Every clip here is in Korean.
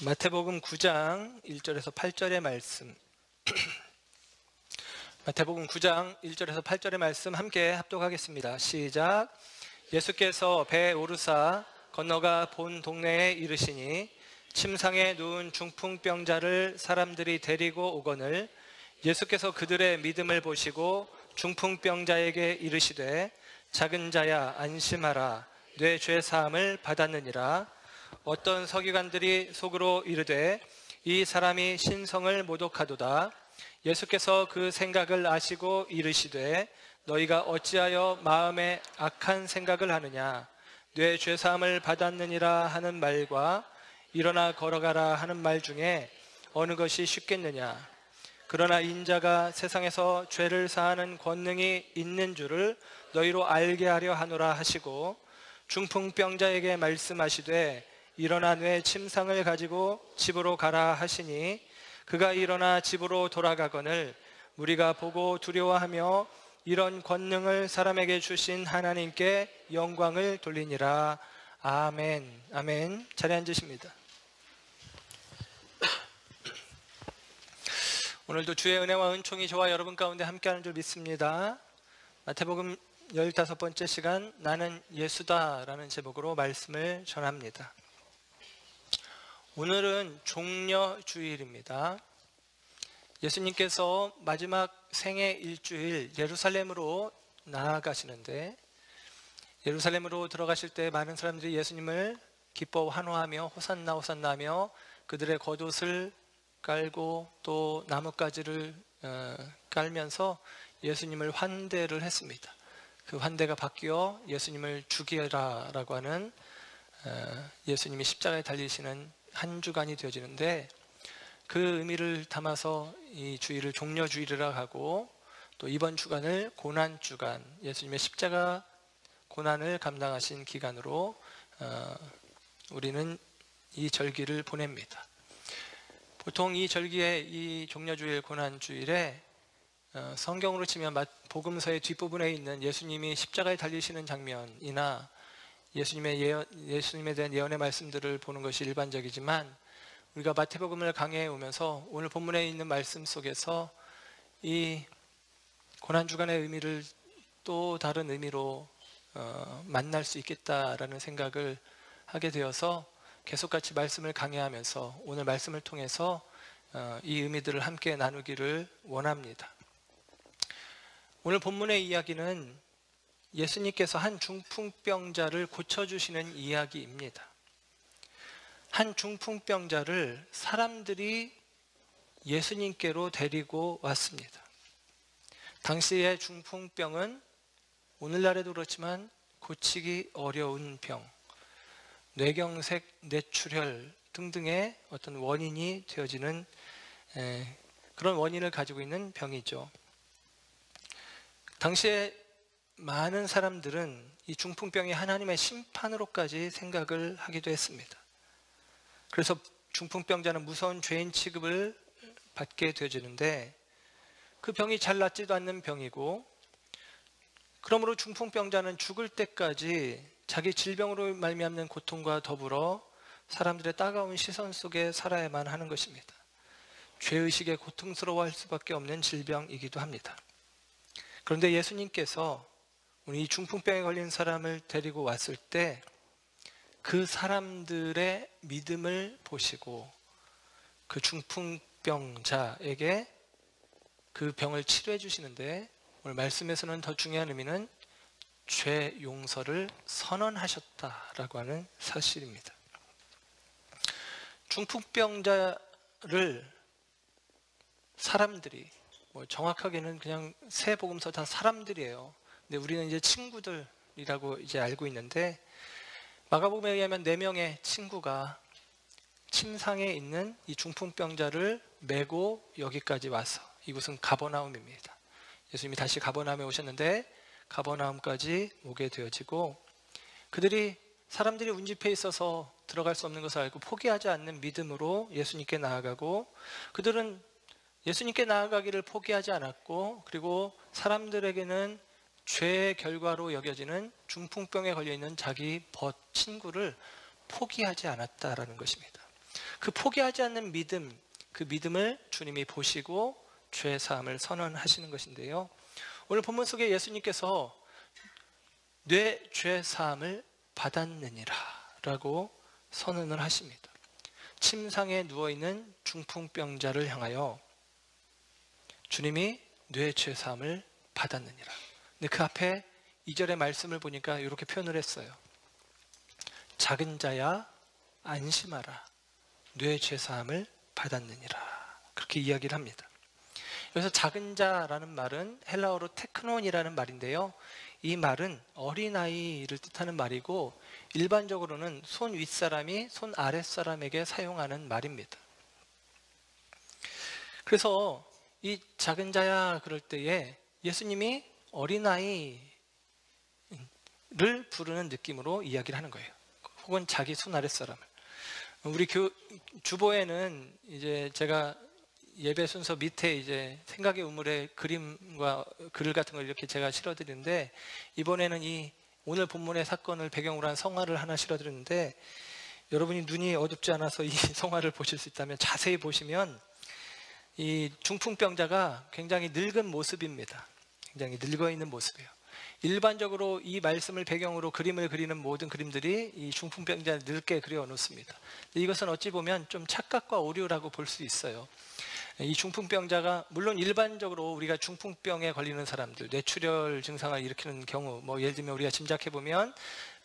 마태복음 9장 1절에서 8절의 말씀. 마태복음 9장 1절에서 8절의 말씀 함께 합독하겠습니다. 시작. 예수께서 배에 오르사 건너가 본 동네에 이르시니 침상에 누운 중풍병자를 사람들이 데리고 오거늘 예수께서 그들의 믿음을 보시고 중풍병자에게 이르시되 작은 자야 안심하라 네 죄 사함을 받았느니라. 어떤 서기관들이 속으로 이르되 이 사람이 신성을 모독하도다. 예수께서 그 생각을 아시고 이르시되 너희가 어찌하여 마음에 악한 생각을 하느냐. 네 죄 사함을 받았느니라 하는 말과 일어나 걸어가라 하는 말 중에 어느 것이 쉽겠느냐. 그러나 인자가 세상에서 죄를 사하는 권능이 있는 줄을 너희로 알게 하려 하노라 하시고 중풍병자에게 말씀하시되 일어나 네 침상을 가지고 집으로 가라 하시니 그가 일어나 집으로 돌아가거늘 무리가 보고 두려워하며 이런 권능을 사람에게 주신 하나님께 영광을 돌리니라. 아멘. 아멘. 자리에 앉으십니다. 오늘도 주의 은혜와 은총이 저와 여러분 가운데 함께하는 줄 믿습니다. 마태복음 15번째 시간 나는 예수다 라는 제목으로 말씀을 전합니다. 오늘은 종려주일입니다. 예수님께서 마지막 생애 일주일 예루살렘으로 나아가시는데 예루살렘으로 들어가실 때 많은 사람들이 예수님을 기뻐 환호하며 호산나 호산나 하며 그들의 겉옷을 깔고 또 나뭇가지를 깔면서 예수님을 환대를 했습니다. 그 환대가 바뀌어 예수님을 죽이라 라고 하는 예수님이 십자가에 달리시는 한 주간이 되어지는데 그 의미를 담아서 이 주일을 종려주일이라고 하고 또 이번 주간을 고난주간, 예수님의 십자가 고난을 감당하신 기간으로 우리는 이 절기를 보냅니다. 보통 이 절기에 이 종려주일 고난주일에 성경으로 치면 복음서의 뒷부분에 있는 예수님이 십자가에 달리시는 장면이나 예수님에 대한 예언의 말씀들을 보는 것이 일반적이지만 우리가 마태복음을 강해해 오면서 오늘 본문에 있는 말씀 속에서 이 고난주간의 의미를 또 다른 의미로 만날 수 있겠다라는 생각을 하게 되어서 계속 같이 말씀을 강해하면서 오늘 말씀을 통해서 이 의미들을 함께 나누기를 원합니다. 오늘 본문의 이야기는 예수님께서 한 중풍병자를 고쳐주시는 이야기입니다. 한 중풍병자를 사람들이 예수님께로 데리고 왔습니다. 당시의 중풍병은 오늘날에도 그렇지만 고치기 어려운 병, 뇌경색, 뇌출혈 등등의 어떤 원인이 되어지는 그런 원인을 가지고 있는 병이죠. 당시에 많은 사람들은 이 중풍병이 하나님의 심판으로까지 생각을 하기도 했습니다. 그래서 중풍병자는 무서운 죄인 취급을 받게 되어지는데 그 병이 잘 낫지도 않는 병이고 그러므로 중풍병자는 죽을 때까지 자기 질병으로 말미암는 고통과 더불어 사람들의 따가운 시선 속에 살아야만 하는 것입니다. 죄의식에 고통스러워할 수밖에 없는 질병이기도 합니다. 그런데 예수님께서 이 중풍병에 걸린 사람을 데리고 왔을 때 그 사람들의 믿음을 보시고 그 중풍병자에게 그 병을 치료해 주시는데 오늘 말씀에서는 더 중요한 의미는 죄 용서를 선언하셨다라고 하는 사실입니다. 중풍병자를 사람들이 정확하게는 그냥 세 복음서 다 사람들이에요. 근데 우리는 이제 친구들이라고 이제 알고 있는데 마가복음에 의하면 4명의 친구가 침상에 있는 이 중풍병자를 메고 여기까지 와서 이곳은 가버나움입니다. 예수님이 다시 가버나움에 오셨는데 가버나움까지 오게 되어지고 그들이 사람들이 운집해 있어서 들어갈 수 없는 것을 알고 포기하지 않는 믿음으로 예수님께 나아가고 그들은 예수님께 나아가기를 포기하지 않았고 그리고 사람들에게는 죄의 결과로 여겨지는 중풍병에 걸려있는 자기 친구를 포기하지 않았다라는 것입니다. 그 포기하지 않는 믿음, 그 믿음을 주님이 보시고 죄 사함을 선언하시는 것인데요. 오늘 본문 속에 예수님께서 뇌 죄 사함을 받았느니라 라고 선언을 하십니다. 침상에 누워있는 중풍병자를 향하여 주님이 뇌 죄 사함을 받았느니라. 근데 그 앞에 2절의 말씀을 보니까 이렇게 표현을 했어요. 작은 자야 안심하라. 뇌 죄 사함을 받았느니라. 그렇게 이야기를 합니다. 여기서 작은 자라는 말은 헬라어로 테크논이라는 말인데요. 이 말은 어린아이를 뜻하는 말이고 일반적으로는 손 윗사람이 손 아랫사람에게 사용하는 말입니다. 그래서 이 작은 자야 그럴 때에 예수님이 어린아이를 부르는 느낌으로 이야기를 하는 거예요. 혹은 자기 손 아랫사람을. 우리 주보에는 이제 제가 예배 순서 밑에 이제 생각의 우물에 그림과 글 같은 걸 이렇게 제가 실어드리는데, 이번에는 이 오늘 본문의 사건을 배경으로 한 성화를 하나 실어드렸는데, 여러분이 눈이 어둡지 않아서 이 성화를 보실 수 있다면 자세히 보시면 이 중풍병자가 굉장히 늙은 모습입니다. 굉장히 늙어 있는 모습이에요. 일반적으로 이 말씀을 배경으로 그림을 그리는 모든 그림들이 이 중풍병자를 늙게 그려 놓습니다. 이것은 어찌 보면 좀 착각과 오류라고 볼 수 있어요. 이 중풍병자가 물론 일반적으로 우리가 중풍병에 걸리는 사람들, 뇌출혈 증상을 일으키는 경우, 뭐 예를 들면 우리가 짐작해 보면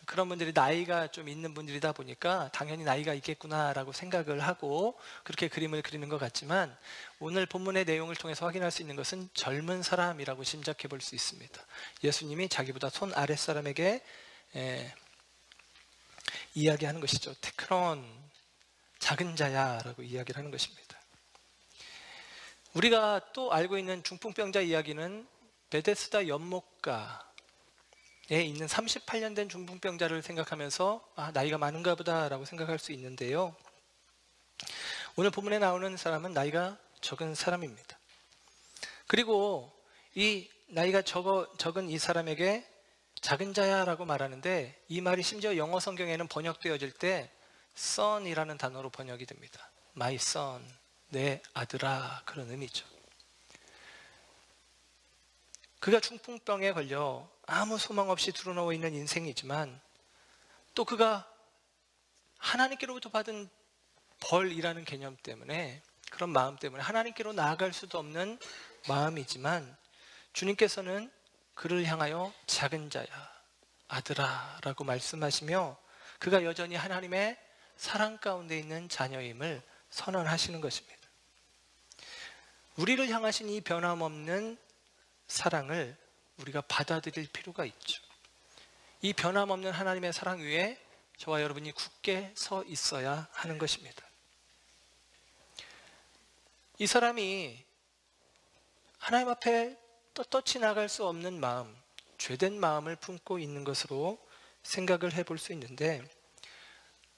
그런 분들이 나이가 좀 있는 분들이다 보니까 당연히 나이가 있겠구나라고 생각을 하고 그렇게 그림을 그리는 것 같지만, 오늘 본문의 내용을 통해서 확인할 수 있는 것은 젊은 사람이라고 짐작해 볼 수 있습니다. 예수님이 자기보다 손 아랫사람에게 이야기하는 것이죠. 테크론, 작은 자야라고 이야기를 하는 것입니다. 우리가 또 알고 있는 중풍병자 이야기는 베데스다 연못가에 있는 38년 된 중풍병자를 생각하면서 나이가 많은가 보다라고 생각할 수 있는데요. 오늘 본문에 나오는 사람은 나이가 적은 사람입니다. 그리고 이 나이가 적은 이 사람에게 작은 자야라고 말하는데, 이 말이 심지어 영어 성경에는 번역되어질 때 son이라는 단어로 번역이 됩니다. My son, 내 아들아, 그런 의미죠. 그가 중풍병에 걸려 아무 소망 없이 드러누워 있는 인생이지만, 또 그가 하나님께로부터 받은 벌이라는 개념 때문에, 그런 마음 때문에 하나님께로 나아갈 수도 없는 마음이지만, 주님께서는 그를 향하여 작은 자야, 아들아 라고 말씀하시며 그가 여전히 하나님의 사랑 가운데 있는 자녀임을 선언하시는 것입니다. 우리를 향하신 이 변함없는 사랑을 우리가 받아들일 필요가 있죠. 이 변함없는 하나님의 사랑 위에 저와 여러분이 굳게 서 있어야 하는 것입니다. 이 사람이 하나님 앞에 떳떳이 나갈 수 없는 마음, 죄된 마음을 품고 있는 것으로 생각을 해볼 수 있는데,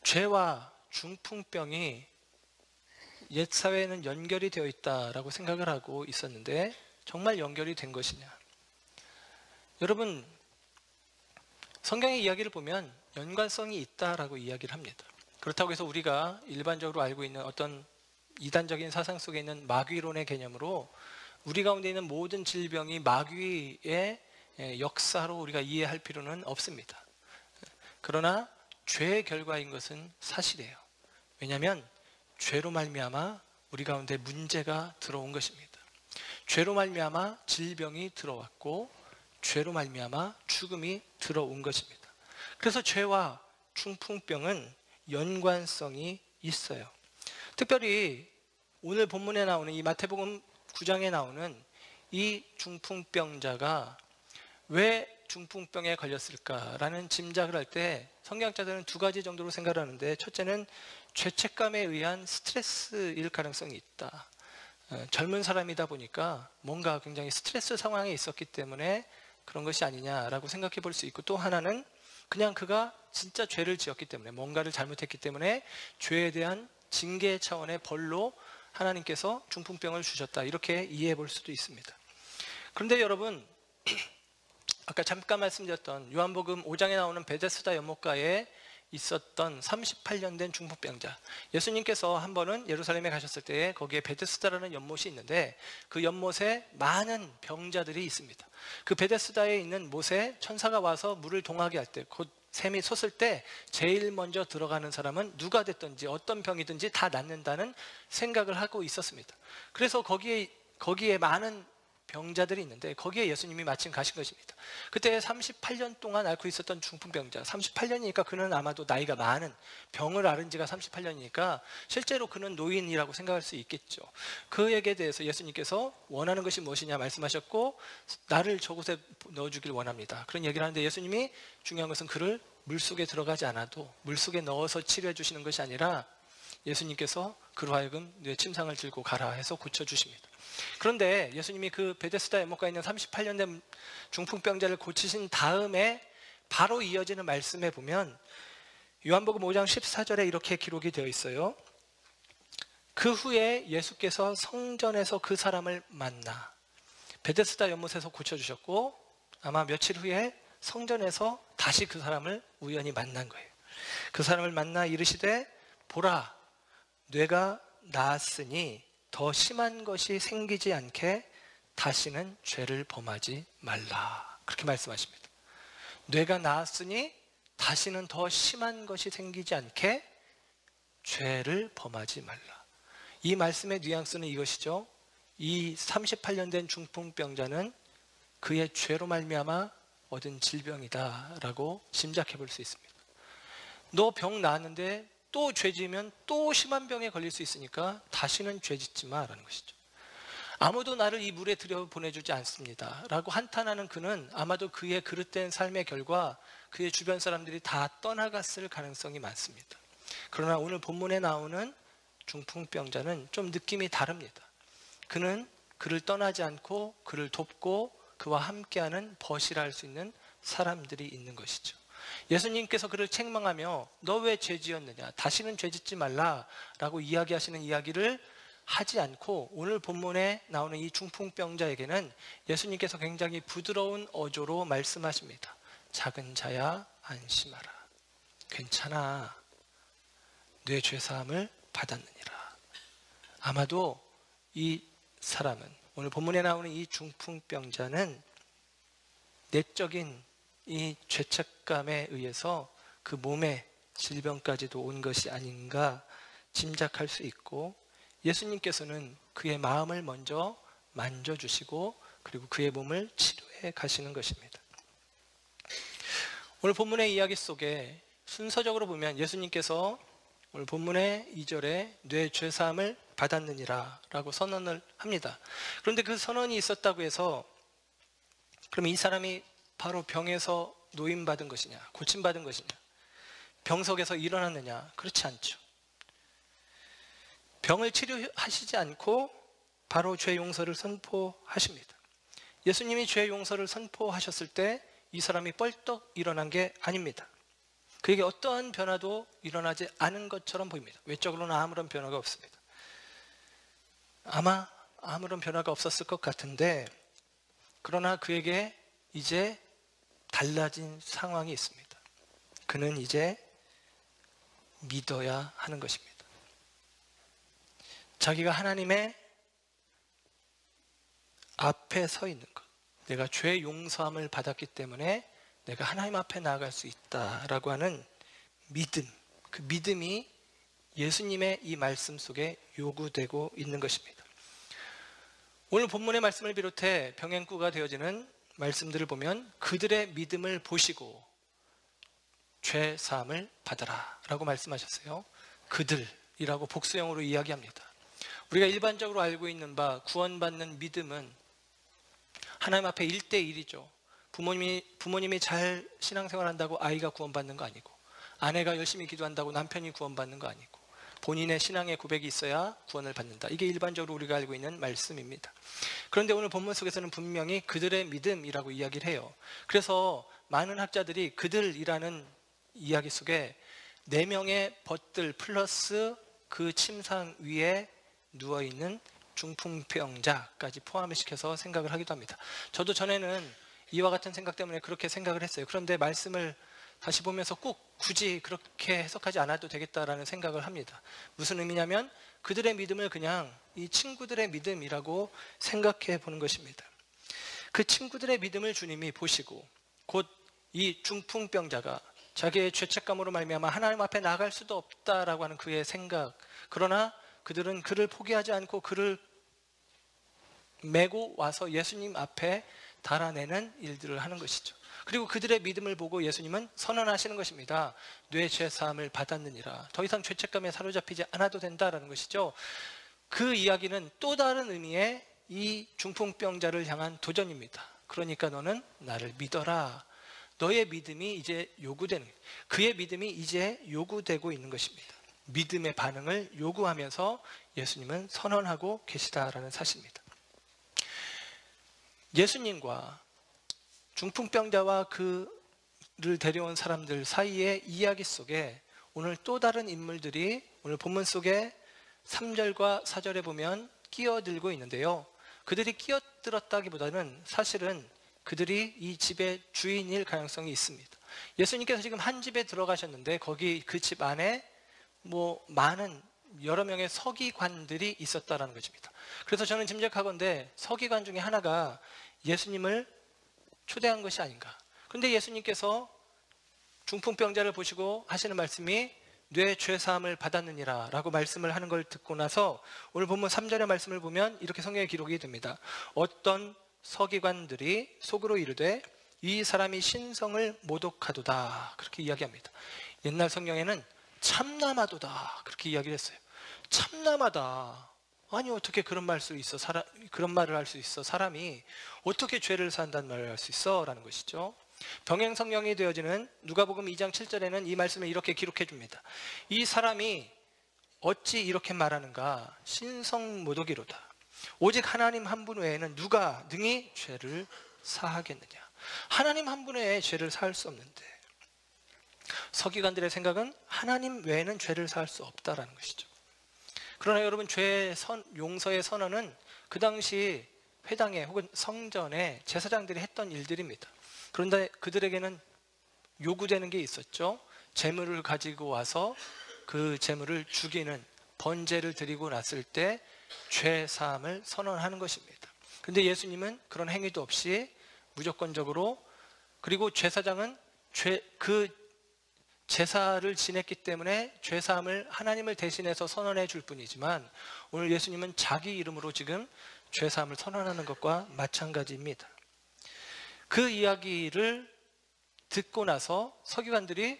죄와 중풍병이 옛 사회에는 연결이 되어 있다라고 생각을 하고 있었는데, 정말 연결이 된 것이냐? 여러분, 성경의 이야기를 보면 연관성이 있다라고 이야기를 합니다. 그렇다고 해서 우리가 일반적으로 알고 있는 어떤 이단적인 사상 속에 있는 마귀론의 개념으로 우리 가운데 있는 모든 질병이 마귀의 역사로 우리가 이해할 필요는 없습니다. 그러나 죄의 결과인 것은 사실이에요. 왜냐하면 죄로 말미암아 우리 가운데 문제가 들어온 것입니다. 죄로 말미암아 질병이 들어왔고, 죄로 말미암아 죽음이 들어온 것입니다. 그래서 죄와 중풍병은 연관성이 있어요. 특별히 오늘 본문에 나오는 이 마태복음 9장에 나오는 이 중풍병자가 왜 중풍병에 걸렸을까라는 짐작을 할 때 성경학자들은 두 가지 정도로 생각을 하는데, 첫째는 죄책감에 의한 스트레스일 가능성이 있다. 젊은 사람이다 보니까 뭔가 굉장히 스트레스 상황에 있었기 때문에 그런 것이 아니냐라고 생각해 볼 수 있고, 또 하나는 그냥 그가 진짜 죄를 지었기 때문에, 뭔가를 잘못했기 때문에 죄에 대한 징계 차원의 벌로 하나님께서 중풍병을 주셨다, 이렇게 이해해 볼 수도 있습니다. 그런데 여러분, 아까 잠깐 말씀드렸던 요한복음 5장에 나오는 베데스다 연못가에 있었던 38년 된 중풍병자. 예수님께서 한 번은 예루살렘에 가셨을 때 거기에 베데스다라는 연못이 있는데 그 연못에 많은 병자들이 있습니다. 그 베데스다에 있는 못에 천사가 와서 물을 동하게 할 때, 곧 샘이 솟을 때 제일 먼저 들어가는 사람은 누가 됐든지 어떤 병이든지 다 낫는다는 생각을 하고 있었습니다. 그래서 거기에 많은 병자들이 있는데 거기에 예수님이 마침 가신 것입니다. 그때 38년 동안 앓고 있었던 중풍병자, 38년이니까 그는 아마도 나이가 많은, 병을 앓은 지가 38년이니까 실제로 그는 노인이라고 생각할 수 있겠죠. 그에게 대해서 예수님께서 원하는 것이 무엇이냐 말씀하셨고, 나를 저곳에 넣어주길 원합니다, 그런 얘기를 하는데, 예수님이 중요한 것은 그를 물속에 들어가지 않아도 물속에 넣어서 치료해 주시는 것이 아니라 예수님께서 그로 하여금 뇌 침상을 들고 가라 해서 고쳐주십니다. 그런데 예수님이 그 베데스다 연못가에 있는 38년 된 중풍병자를 고치신 다음에 바로 이어지는 말씀에 보면 요한복음 5장 14절에 이렇게 기록이 되어 있어요. 그 후에 예수께서 성전에서 그 사람을 만나, 베데스다 연못에서 고쳐주셨고 아마 며칠 후에 성전에서 다시 그 사람을 우연히 만난 거예요. 그 사람을 만나 이르시되 보라, 뇌가 나았으니 더 심한 것이 생기지 않게 다시는 죄를 범하지 말라, 그렇게 말씀하십니다. 뇌가 나았으니 다시는 더 심한 것이 생기지 않게 죄를 범하지 말라. 이 말씀의 뉘앙스는 이것이죠. 이 38년 된 중풍병자는 그의 죄로 말미암아 얻은 질병이다라고 짐작해 볼 수 있습니다. 너 병 나았는데 또 죄 지으면 또 심한 병에 걸릴 수 있으니까 다시는 죄 짓지 마라는 것이죠. 아무도 나를 이 물에 들여보내주지 않습니다 라고 한탄하는 그는 아마도 그의 그릇된 삶의 결과 그의 주변 사람들이 다 떠나갔을 가능성이 많습니다. 그러나 오늘 본문에 나오는 중풍병자는 좀 느낌이 다릅니다. 그는 그를 떠나지 않고 그를 돕고 그와 함께하는 벗이라 할 수 있는 사람들이 있는 것이죠. 예수님께서 그를 책망하며 너 왜 죄 지었느냐, 다시는 죄 짓지 말라라고 이야기하시는 이야기를 하지 않고 오늘 본문에 나오는 이 중풍병자에게는 예수님께서 굉장히 부드러운 어조로 말씀하십니다. 작은 자야 안심하라, 괜찮아, 내 죄사함을 받았느니라. 아마도 이 사람은, 오늘 본문에 나오는 이 중풍병자는 내적인 이 죄책감에 의해서 그 몸에 질병까지도 온 것이 아닌가 짐작할 수 있고, 예수님께서는 그의 마음을 먼저 만져주시고 그리고 그의 몸을 치료해 가시는 것입니다. 오늘 본문의 이야기 속에 순서적으로 보면 예수님께서 오늘 본문의 2절에 뇌 죄사함을 받았느니라 라고 선언을 합니다. 그런데 그 선언이 있었다고 해서 그럼 이 사람이 바로 병에서 노임받은 것이냐, 고침받은 것이냐, 병석에서 일어났느냐? 그렇지 않죠. 병을 치료하시지 않고 바로 죄 용서를 선포하십니다. 예수님이 죄 용서를 선포하셨을 때 이 사람이 뻘떡 일어난 게 아닙니다. 그에게 어떠한 변화도 일어나지 않은 것처럼 보입니다. 외적으로는 아무런 변화가 없습니다. 아마 아무런 변화가 없었을 것 같은데, 그러나 그에게 이제 달라진 상황이 있습니다. 그는 이제 믿어야 하는 것입니다. 자기가 하나님의 앞에 서 있는 것, 내가 죄 용서함을 받았기 때문에 내가 하나님 앞에 나아갈 수 있다라고 하는 믿음, 그 믿음이 예수님의 이 말씀 속에 요구되고 있는 것입니다. 오늘 본문의 말씀을 비롯해 병행구가 되어지는 말씀들을 보면 그들의 믿음을 보시고 죄 사함을 받아라 라고 말씀하셨어요. 그들이라고 복수형으로 이야기합니다. 우리가 일반적으로 알고 있는 바 구원받는 믿음은 하나님 앞에 1대1이죠. 부모님이 잘 신앙생활한다고 아이가 구원받는 거 아니고, 아내가 열심히 기도한다고 남편이 구원받는 거 아니고, 본인의 신앙의 고백이 있어야 구원을 받는다. 이게 일반적으로 우리가 알고 있는 말씀입니다. 그런데 오늘 본문 속에서는 분명히 그들의 믿음이라고 이야기를 해요. 그래서 많은 학자들이 그들이라는 이야기 속에 4명의 벗들 플러스 그 침상 위에 누워있는 중풍병자까지 포함을 시켜서 생각을 하기도 합니다. 저도 전에는 이와 같은 생각 때문에 그렇게 생각을 했어요. 그런데 말씀을 다시 보면서 꼭 굳이 그렇게 해석하지 않아도 되겠다라는 생각을 합니다. 무슨 의미냐면 그들의 믿음을 그냥 이 친구들의 믿음이라고 생각해 보는 것입니다. 그 친구들의 믿음을 주님이 보시고 곧 이 중풍병자가 자기의 죄책감으로 말미암아 하나님 앞에 나갈 수도 없다라고 하는 그의 생각, 그러나 그들은 그를 포기하지 않고 그를 메고 와서 예수님 앞에 달아내는 일들을 하는 것이죠. 그리고 그들의 믿음을 보고 예수님은 선언하시는 것입니다. 뇌 죄사함을 받았느니라. 더 이상 죄책감에 사로잡히지 않아도 된다라는 것이죠. 그 이야기는 또 다른 의미의 이 중풍병자를 향한 도전입니다. 그러니까 너는 나를 믿어라. 너의 믿음이 이제 요구되는, 그의 믿음이 이제 요구되고 있는 것입니다. 믿음의 반응을 요구하면서 예수님은 선언하고 계시다라는 사실입니다. 예수님과 중풍병자와 그를 데려온 사람들 사이의 이야기 속에 오늘 또 다른 인물들이 오늘 본문 속에 3절과 4절에 보면 끼어들고 있는데요. 그들이 끼어들었다기보다는 사실은 그들이 이 집의 주인일 가능성이 있습니다. 예수님께서 지금 한 집에 들어가셨는데 거기 그 집 안에 많은 여러 명의 서기관들이 있었다라는 것입니다. 그래서 저는 짐작하건대 서기관 중에 하나가 예수님을 초대한 것이 아닌가. 그런데 예수님께서 중풍병자를 보시고 하시는 말씀이 뇌 죄사함을 받았느니라 라고 말씀을 하는 걸 듣고 나서 오늘 본문 3절의 말씀을 보면 이렇게 성경에 기록이 됩니다. 어떤 서기관들이 속으로 이르되 이 사람이 신성을 모독하도다, 그렇게 이야기합니다. 옛날 성경에는 참남하도다 그렇게 이야기를 했어요. 참남하다. 아니 어떻게 그런 말을 할 수 있어? 사람이 어떻게 죄를 산다는 말을 할 수 있어? 라는 것이죠. 병행 성경이 되어지는 누가복음 2장 7절에는 이 말씀을 이렇게 기록해 줍니다. 이 사람이 어찌 이렇게 말하는가? 신성모독이로다. 오직 하나님 한 분 외에는 누가 능히 죄를 사하겠느냐? 하나님 한 분 외에 죄를 사할 수 없는데, 서기관들의 생각은 하나님 외에는 죄를 사할 수 없다라는 것이죠. 그러나 여러분, 죄 용서의 선언은 그 당시 회당에 혹은 성전에 제사장들이 했던 일들입니다. 그런데 그들에게는 요구되는 게 있었죠. 제물을 가지고 와서 그 제물을 죽이는 번제를 드리고 났을 때 죄 사함을 선언하는 것입니다. 그런데 예수님은 그런 행위도 없이 무조건적으로, 그리고 제사장은 그 제사를 지냈기 때문에 죄 사함을 하나님을 대신해서 선언해 줄 뿐이지만 오늘 예수님은 자기 이름으로 지금 죄 사함을 선언하는 것과 마찬가지입니다. 그 이야기를 듣고 나서 서기관들이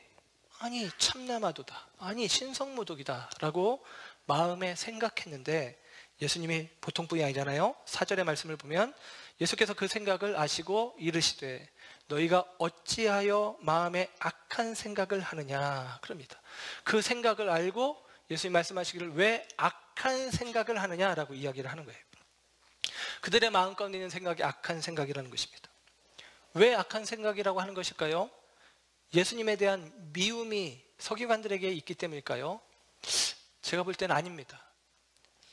아니 참남하도다, 아니 신성모독이다 라고 마음에 생각했는데 예수님이 보통뿐이 아니잖아요. 4절의 말씀을 보면 예수께서 그 생각을 아시고 이르시되 너희가 어찌하여 마음에 악한 생각을 하느냐 그럽니다. 그 생각을 알고 예수님 말씀하시기를 왜 악한 생각을 하느냐라고 이야기를 하는 거예요. 그들의 마음 가운데 있는 생각이 악한 생각이라는 것입니다. 왜 악한 생각이라고 하는 것일까요? 예수님에 대한 미움이 서기관들에게 있기 때문일까요? 제가 볼 때는 아닙니다.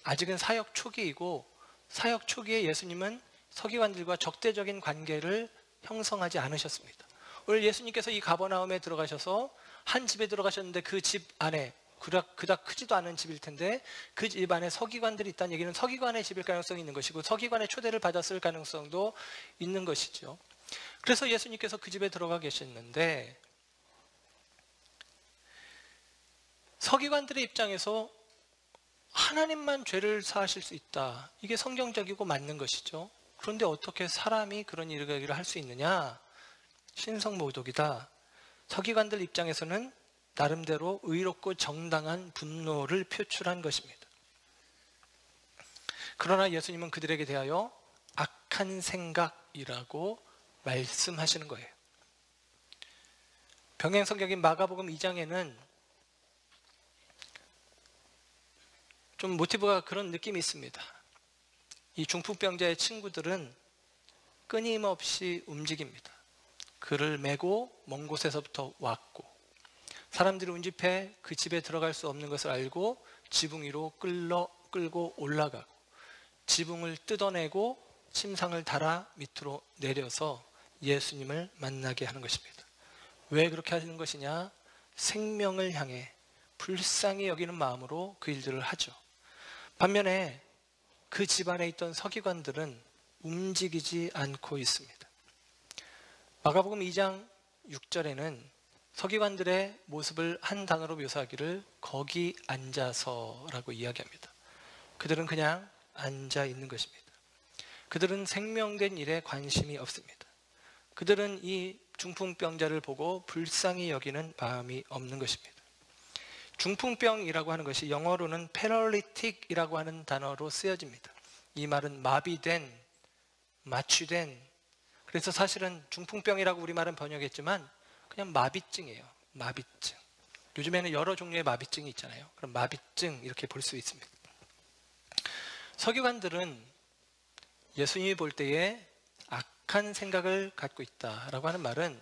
아직은 사역 초기이고 사역 초기에 예수님은 서기관들과 적대적인 관계를 형성하지 않으셨습니다. 오늘 예수님께서 이 가버나움에 들어가셔서 한 집에 들어가셨는데 그 집 안에 그닥 크지도 않은 집일 텐데 그 집 안에 서기관들이 있다는 얘기는 서기관의 집일 가능성이 있는 것이고 서기관의 초대를 받았을 가능성도 있는 것이죠. 그래서 예수님께서 그 집에 들어가 계셨는데 서기관들의 입장에서 하나님만 죄를 사하실 수 있다. 이게 성경적이고 맞는 것이죠. 그런데 어떻게 사람이 그런 이야기를 할 수 있느냐? 신성모독이다. 서기관들 입장에서는 나름대로 의롭고 정당한 분노를 표출한 것입니다. 그러나 예수님은 그들에게 대하여 악한 생각이라고 말씀하시는 거예요. 병행 성경인 마가복음 2장에는 좀 모티브가 그런 느낌이 있습니다. 이 중풍병자의 친구들은 끊임없이 움직입니다. 그를 메고 먼 곳에서부터 왔고 사람들이 운집해 그 집에 들어갈 수 없는 것을 알고 지붕 위로 끌고 올라가고 지붕을 뜯어내고 침상을 달아 밑으로 내려서 예수님을 만나게 하는 것입니다. 왜 그렇게 하는 것이냐? 생명을 향해 불쌍히 여기는 마음으로 그 일들을 하죠. 반면에 그 집안에 있던 서기관들은 움직이지 않고 있습니다. 마가복음 2장 6절에는 서기관들의 모습을 한 단어로 묘사하기를 거기 앉아서라고 이야기합니다. 그들은 그냥 앉아 있는 것입니다. 그들은 생명된 일에 관심이 없습니다. 그들은 이 중풍병자를 보고 불쌍히 여기는 마음이 없는 것입니다. 중풍병이라고 하는 것이 영어로는 paralytic이라고 하는 단어로 쓰여집니다. 이 말은 마비된, 마취된, 그래서 사실은 중풍병이라고 우리말은 번역했지만 그냥 마비증이에요. 마비증. 요즘에는 여러 종류의 마비증이 있잖아요. 그럼 마비증 이렇게 볼 수 있습니다. 서기관들은 예수님이 볼 때에 악한 생각을 갖고 있다라고 하는 말은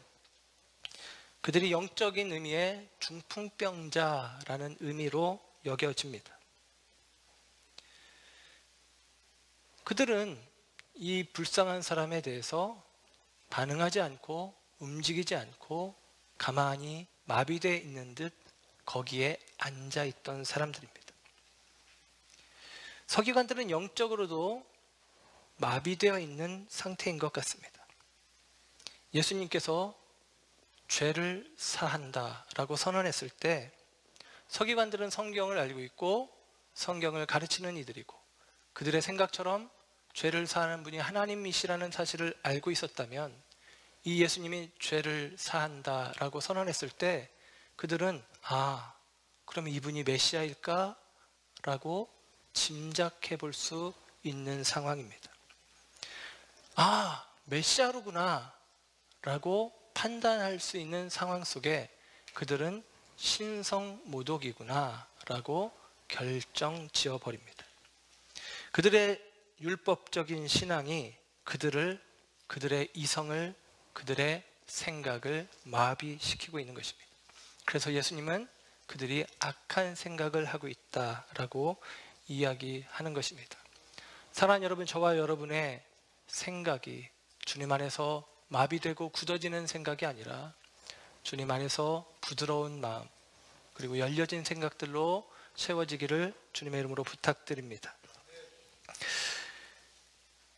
그들이 영적인 의미의 중풍병자라는 의미로 여겨집니다. 그들은 이 불쌍한 사람에 대해서 반응하지 않고 움직이지 않고 가만히 마비되어 있는 듯 거기에 앉아 있던 사람들입니다. 서기관들은 영적으로도 마비되어 있는 상태인 것 같습니다. 예수님께서 죄를 사한다라고 선언했을 때 서기관들은 성경을 알고 있고 성경을 가르치는 이들이고 그들의 생각처럼 죄를 사하는 분이 하나님이시라는 사실을 알고 있었다면 이 예수님이 죄를 사한다라고 선언했을 때 그들은 그럼 이분이 메시아일까? 라고 짐작해 볼 수 있는 상황입니다. 메시아로구나 라고 판단할 수 있는 상황 속에 그들은 신성모독이구나 라고 결정 지어 버립니다. 그들의 율법적인 신앙이 그들의 이성을, 그들의 생각을 마비시키고 있는 것입니다. 그래서 예수님은 그들이 악한 생각을 하고 있다라고 이야기하는 것입니다. 사랑하는 여러분, 저와 여러분의 생각이 주님 안에서 마비되고 굳어지는 생각이 아니라 주님 안에서 부드러운 마음 그리고 열려진 생각들로 채워지기를 주님의 이름으로 부탁드립니다.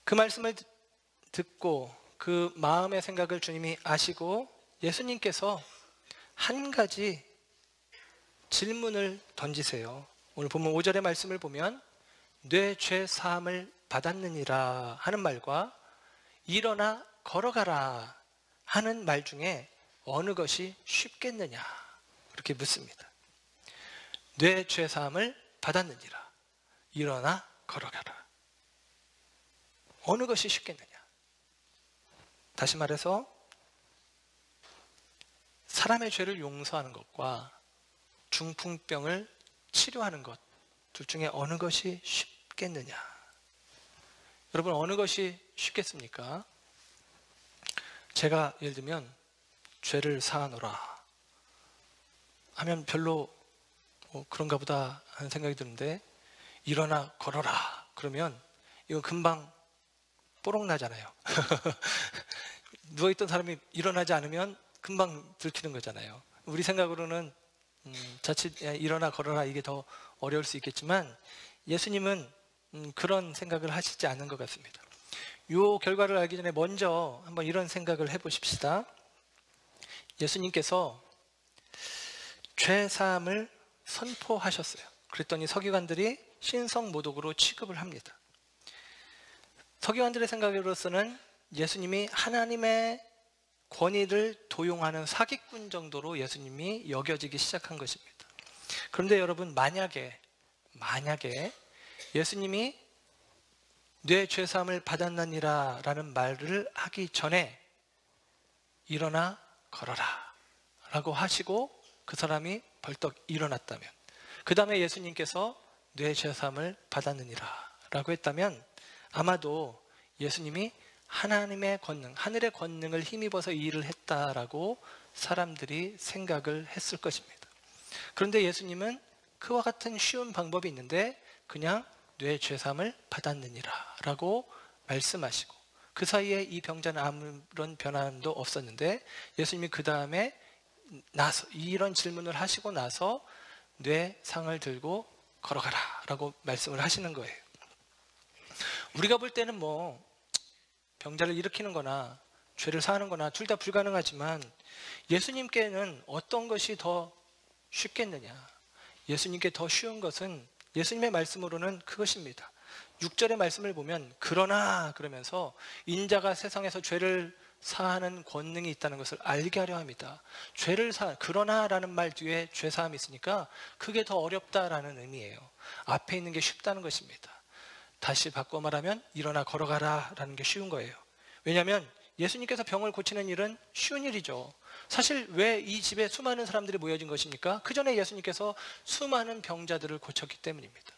그 말씀을 듣고 그 마음의 생각을 주님이 아시고 예수님께서 한 가지 질문을 던지세요. 오늘 본문 5절의 말씀을 보면 뇌 죄 사함을 받았느니라 하는 말과 일어나 걸어가라 하는 말 중에 어느 것이 쉽겠느냐 그렇게 묻습니다. 뇌 죄 사함을 받았느니라, 일어나 걸어가라. 어느 것이 쉽겠느냐? 다시 말해서 사람의 죄를 용서하는 것과 중풍병을 치료하는 것 둘 중에 어느 것이 쉽겠느냐? 여러분, 어느 것이 쉽겠습니까? 제가 예를 들면 죄를 사하노라 하면 별로 그런가 보다 하는 생각이 드는데 일어나 걸어라 그러면 이건 금방 뽀록 나잖아요. 누워있던 사람이 일어나지 않으면 금방 들키는 거잖아요. 우리 생각으로는 자칫 일어나 걸어라 이게 더 어려울 수 있겠지만 예수님은 그런 생각을 하시지 않은 것 같습니다. 이 결과를 알기 전에 먼저 한번 이런 생각을 해보십시다. 예수님께서 죄사함을 선포하셨어요. 그랬더니 서기관들이 신성모독으로 취급을 합니다. 서기관들의 생각으로서는 예수님이 하나님의 권위를 도용하는 사기꾼 정도로 예수님이 여겨지기 시작한 것입니다. 그런데 여러분, 만약에 예수님이 뇌 죄사함을 받았느니라 라는 말을 하기 전에 일어나 걸어라 라고 하시고 그 사람이 벌떡 일어났다면, 그 다음에 예수님께서 뇌 죄사함을 받았느니라 라고 했다면 아마도 예수님이 하나님의 권능, 하늘의 권능을 힘입어서 이 일을 했다라고 사람들이 생각을 했을 것입니다. 그런데 예수님은 그와 같은 쉬운 방법이 있는데 그냥 뇌 죄사함을 받았느니라 라고 말씀하시고 그 사이에 이 병자는 아무런 변함도 없었는데 예수님이 그 다음에 나서, 이런 질문을 하시고 나서 뇌상을 들고 걸어가라 라고 말씀을 하시는 거예요. 우리가 볼 때는 뭐 병자를 일으키는 거나 죄를 사하는 거나 둘 다 불가능하지만 예수님께는 어떤 것이 더 쉽겠느냐? 예수님께 더 쉬운 것은 예수님의 말씀으로는 그것입니다. 6절의 말씀을 보면 그러나 그러면서 인자가 세상에서 죄를 사하는 권능이 있다는 것을 알게 하려 합니다. 그러나라는 말 뒤에 죄사함이 있으니까 그게 더 어렵다라는 의미예요. 앞에 있는 게 쉽다는 것입니다. 다시 바꿔 말하면 일어나 걸어가라 라는 게 쉬운 거예요. 왜냐하면 예수님께서 병을 고치는 일은 쉬운 일이죠. 사실 왜 이 집에 수많은 사람들이 모여진 것입니까? 그 전에 예수님께서 수많은 병자들을 고쳤기 때문입니다.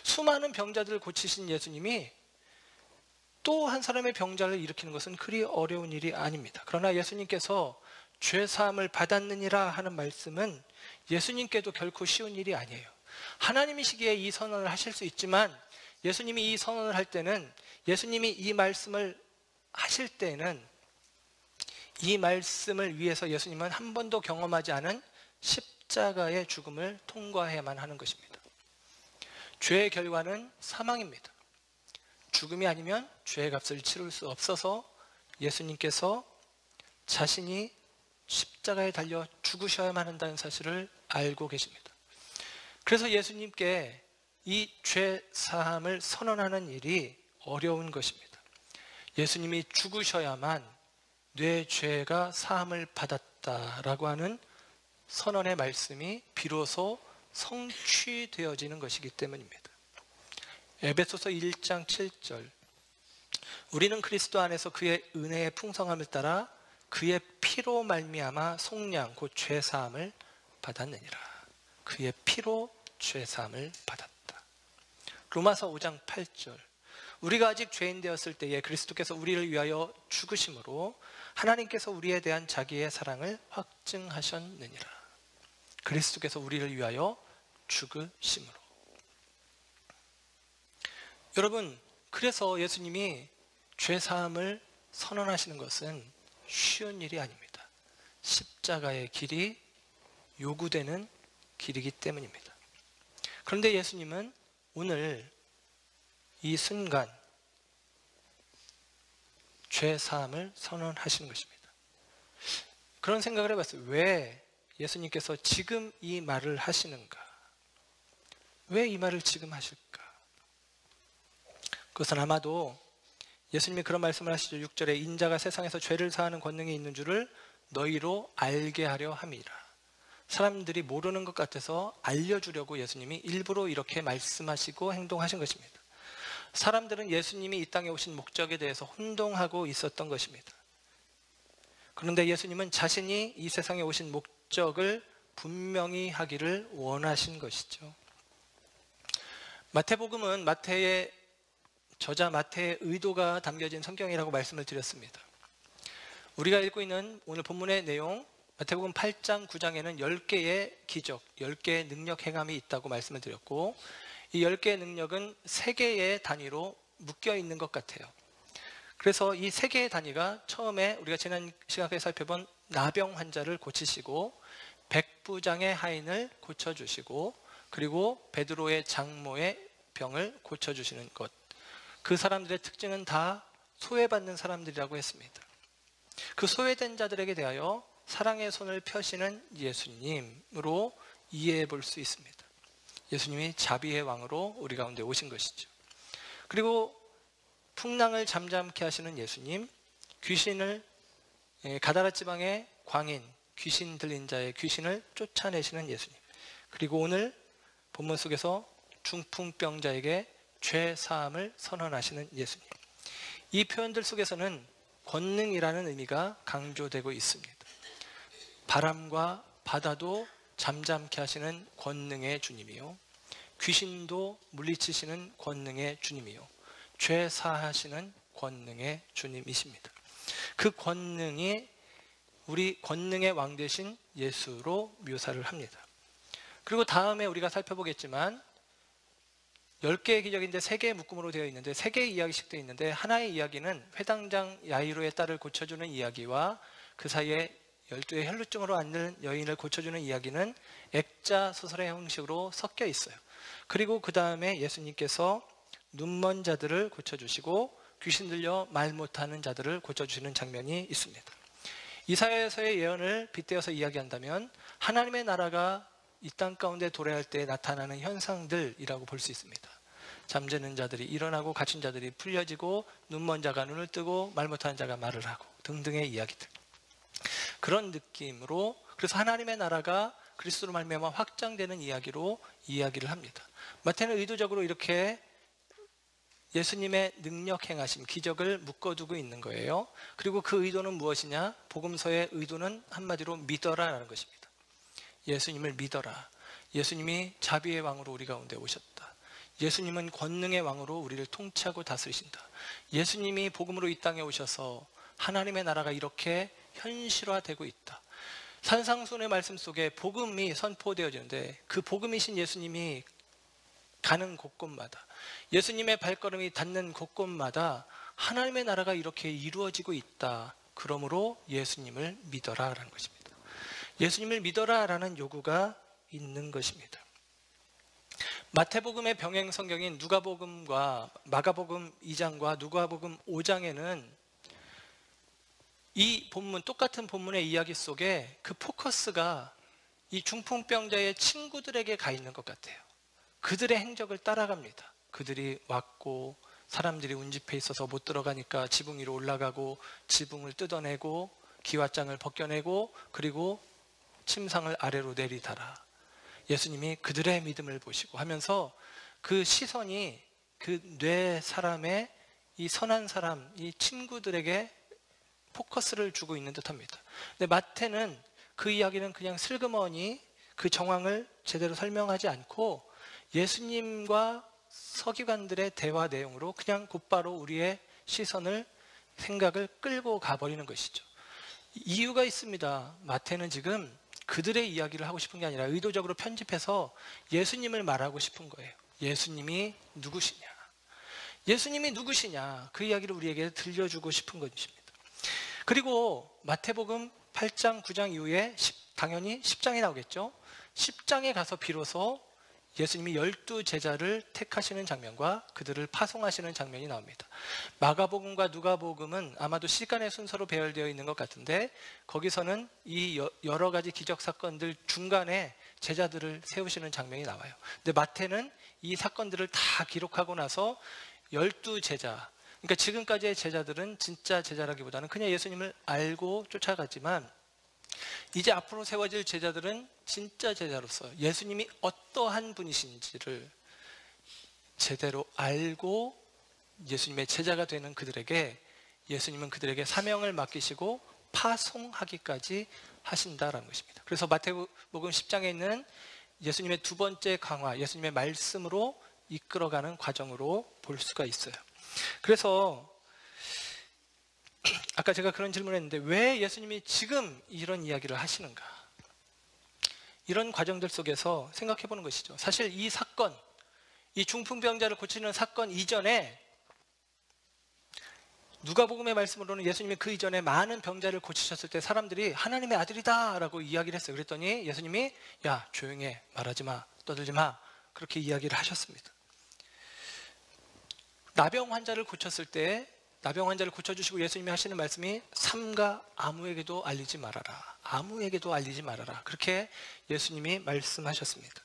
수많은 병자들을 고치신 예수님이 또 한 사람의 병자를 일으키는 것은 그리 어려운 일이 아닙니다. 그러나 예수님께서 죄사함을 받았느니라 하는 말씀은 예수님께도 결코 쉬운 일이 아니에요. 하나님이시기에 이 선언을 하실 수 있지만 예수님이 이 선언을 할 때는, 예수님이 이 말씀을 하실 때는 이 말씀을 위해서 예수님은 한 번도 경험하지 않은 십자가의 죽음을 통과해야만 하는 것입니다. 죄의 결과는 사망입니다. 죽음이 아니면 죄의 값을 치를 수 없어서 예수님께서 자신이 십자가에 달려 죽으셔야만 한다는 사실을 알고 계십니다. 그래서 예수님께 이 죄 사함을 선언하는 일이 어려운 것입니다. 예수님이 죽으셔야만 내 죄가 사함을 받았다라고 하는 선언의 말씀이 비로소 성취되어지는 것이기 때문입니다. 에베소서 1장 7절, 우리는 그리스도 안에서 그의 은혜의 풍성함을 따라 그의 피로 말미암아 속량 곧 죄사함을 받았느니라. 그의 피로 죄사함을 받았다. 로마서 5장 8절, 우리가 아직 죄인 되었을 때에 그리스도께서 우리를 위하여 죽으심으로 하나님께서 우리에 대한 자기의 사랑을 확증하셨느니라. 그리스도께서 우리를 위하여 죽으심으로. 여러분, 그래서 예수님이 죄사함을 선언하시는 것은 쉬운 일이 아닙니다. 십자가의 길이 요구되는 길이기 때문입니다. 그런데 예수님은 오늘 이 순간 죄사함을 선언하시는 것입니다. 그런 생각을 해봤어요. 왜 예수님께서 지금 이 말을 하시는가? 왜 이 말을 지금 하실까? 그것은 아마도 예수님이 그런 말씀을 하시죠. 6절에 인자가 세상에서 죄를 사하는 권능이 있는 줄을 너희로 알게 하려 함이라. 사람들이 모르는 것 같아서 알려주려고 예수님이 일부러 이렇게 말씀하시고 행동하신 것입니다. 사람들은 예수님이 이 땅에 오신 목적에 대해서 혼동하고 있었던 것입니다. 그런데 예수님은 자신이 이 세상에 오신 목적을 분명히 하기를 원하신 것이죠. 마태복음은 저자 마태의 의도가 담겨진 성경이라고 말씀을 드렸습니다. 우리가 읽고 있는 오늘 본문의 내용, 마태복음 8장 9장에는 10개의 기적, 10개의 능력 행함이 있다고 말씀을 드렸고, 이 10개의 능력은 3개의 단위로 묶여 있는 것 같아요. 그래서 이 3개의 단위가 처음에 우리가 지난 시간에 살펴본 나병 환자를 고치시고, 백부장의 하인을 고쳐주시고, 그리고 베드로의 장모의 병을 고쳐주시는 것. 그 사람들의 특징은 다 소외받는 사람들이라고 했습니다. 그 소외된 자들에게 대하여 사랑의 손을 펴시는 예수님으로 이해해 볼 수 있습니다. 예수님이 자비의 왕으로 우리 가운데 오신 것이죠. 그리고 풍랑을 잠잠케 하시는 예수님, 가다라 지방의 광인, 귀신 들린 자의 귀신을 쫓아내시는 예수님, 그리고 오늘 본문 속에서 중풍병자에게 죄 사함을 선언하시는 예수님. 이 표현들 속에서는 권능이라는 의미가 강조되고 있습니다. 바람과 바다도 잠잠케 하시는 권능의 주님이요, 귀신도 물리치시는 권능의 주님이요, 죄 사하시는 권능의 주님이십니다. 그 권능이 우리 권능의 왕 되신 예수로 묘사를 합니다. 그리고 다음에 우리가 살펴보겠지만 10개의 기적인데 3개의 묶음으로 되어 있는데 3개의 이야기씩 되어 있는데, 하나의 이야기는 회당장 야이로의 딸을 고쳐주는 이야기와 그 사이에 12의 혈루증으로 앓는 여인을 고쳐주는 이야기는 액자 소설의 형식으로 섞여 있어요. 그리고 그 다음에 예수님께서 눈먼 자들을 고쳐주시고 귀신 들려 말 못하는 자들을 고쳐주시는 장면이 있습니다. 이사야서의 예언을 빗대어서 이야기한다면 하나님의 나라가 이 땅 가운데 도래할 때 나타나는 현상들이라고 볼 수 있습니다. 잠드는 자들이 일어나고 갇힌 자들이 풀려지고 눈먼 자가 눈을 뜨고 말 못하는 자가 말을 하고 등등의 이야기들. 그런 느낌으로, 그래서 하나님의 나라가 그리스도로 말미암아 확장되는 이야기로 이야기를 합니다. 마태는 의도적으로 이렇게 예수님의 능력 행하심, 기적을 묶어두고 있는 거예요. 그리고 그 의도는 무엇이냐? 복음서의 의도는 한마디로 믿어라라는 것입니다. 예수님을 믿어라. 예수님이 자비의 왕으로 우리 가운데 오셨다. 예수님은 권능의 왕으로 우리를 통치하고 다스리신다. 예수님이 복음으로 이 땅에 오셔서 하나님의 나라가 이렇게 현실화되고 있다. 산상수훈의 말씀 속에 복음이 선포되어지는데 그 복음이신 예수님이 가는 곳곳마다, 예수님의 발걸음이 닿는 곳곳마다 하나님의 나라가 이렇게 이루어지고 있다. 그러므로 예수님을 믿어라라는 것입니다. 예수님을 믿어라라는 요구가 있는 것입니다. 마태복음의 병행 성경인 누가복음과 마가복음 2장과 누가복음 5장에는 이 본문, 똑같은 본문의 이야기 속에 그 포커스가 이 중풍병자의 친구들에게 가 있는 것 같아요. 그들의 행적을 따라갑니다. 그들이 왔고 사람들이 운집해 있어서 못 들어가니까 지붕 위로 올라가고 지붕을 뜯어내고 기왓장을 벗겨내고 그리고 침상을 아래로 내리다라. 예수님이 그들의 믿음을 보시고 하면서 그 시선이 그 뇌 사람의 이 선한 사람, 이 친구들에게 포커스를 주고 있는 듯합니다. 근데 마태는 그 이야기는 그냥 슬그머니 그 정황을 제대로 설명하지 않고 예수님과 서기관들의 대화 내용으로 그냥 곧바로 우리의 시선을, 생각을 끌고 가버리는 것이죠. 이유가 있습니다. 마태는 지금 그들의 이야기를 하고 싶은 게 아니라 의도적으로 편집해서 예수님을 말하고 싶은 거예요. 예수님이 누구시냐? 예수님이 누구시냐? 그 이야기를 우리에게 들려주고 싶은 것입니다. 그리고 마태복음 8장, 9장 이후에 당연히 10장이 나오겠죠. 10장에 가서 비로소 예수님이 12제자를 택하시는 장면과 그들을 파송하시는 장면이 나옵니다. 마가복음과 누가복음은 아마도 시간의 순서로 배열되어 있는 것 같은데 거기서는 이 여러 가지 기적 사건들 중간에 제자들을 세우시는 장면이 나와요. 근데 마태는 이 사건들을 다 기록하고 나서 12제자, 그러니까 지금까지의 제자들은 진짜 제자라기보다는 그냥 예수님을 알고 쫓아가지만 이제 앞으로 세워질 제자들은 진짜 제자로서 예수님이 어떠한 분이신지를 제대로 알고 예수님의 제자가 되는 그들에게 예수님은 그들에게 사명을 맡기시고 파송하기까지 하신다라는 것입니다. 그래서 마태복음 10장에 있는 예수님의 두 번째 강화, 예수님의 말씀으로 이끌어가는 과정으로 볼 수가 있어요. 그래서 아까 제가 그런 질문을 했는데 왜 예수님이 지금 이런 이야기를 하시는가? 이런 과정들 속에서 생각해 보는 것이죠. 사실 이 사건, 이 중풍병자를 고치는 사건 이전에 누가복음의 말씀으로는 예수님이 그 이전에 많은 병자를 고치셨을 때 사람들이 하나님의 아들이다 라고 이야기를 했어요. 그랬더니 예수님이 야 조용히 해, 말하지 마, 떠들지 마, 그렇게 이야기를 하셨습니다. 나병 환자를 고쳤을 때 나병 환자를 고쳐주시고 예수님이 하시는 말씀이 삼가 아무에게도 알리지 말아라. 아무에게도 알리지 말아라. 그렇게 예수님이 말씀하셨습니다.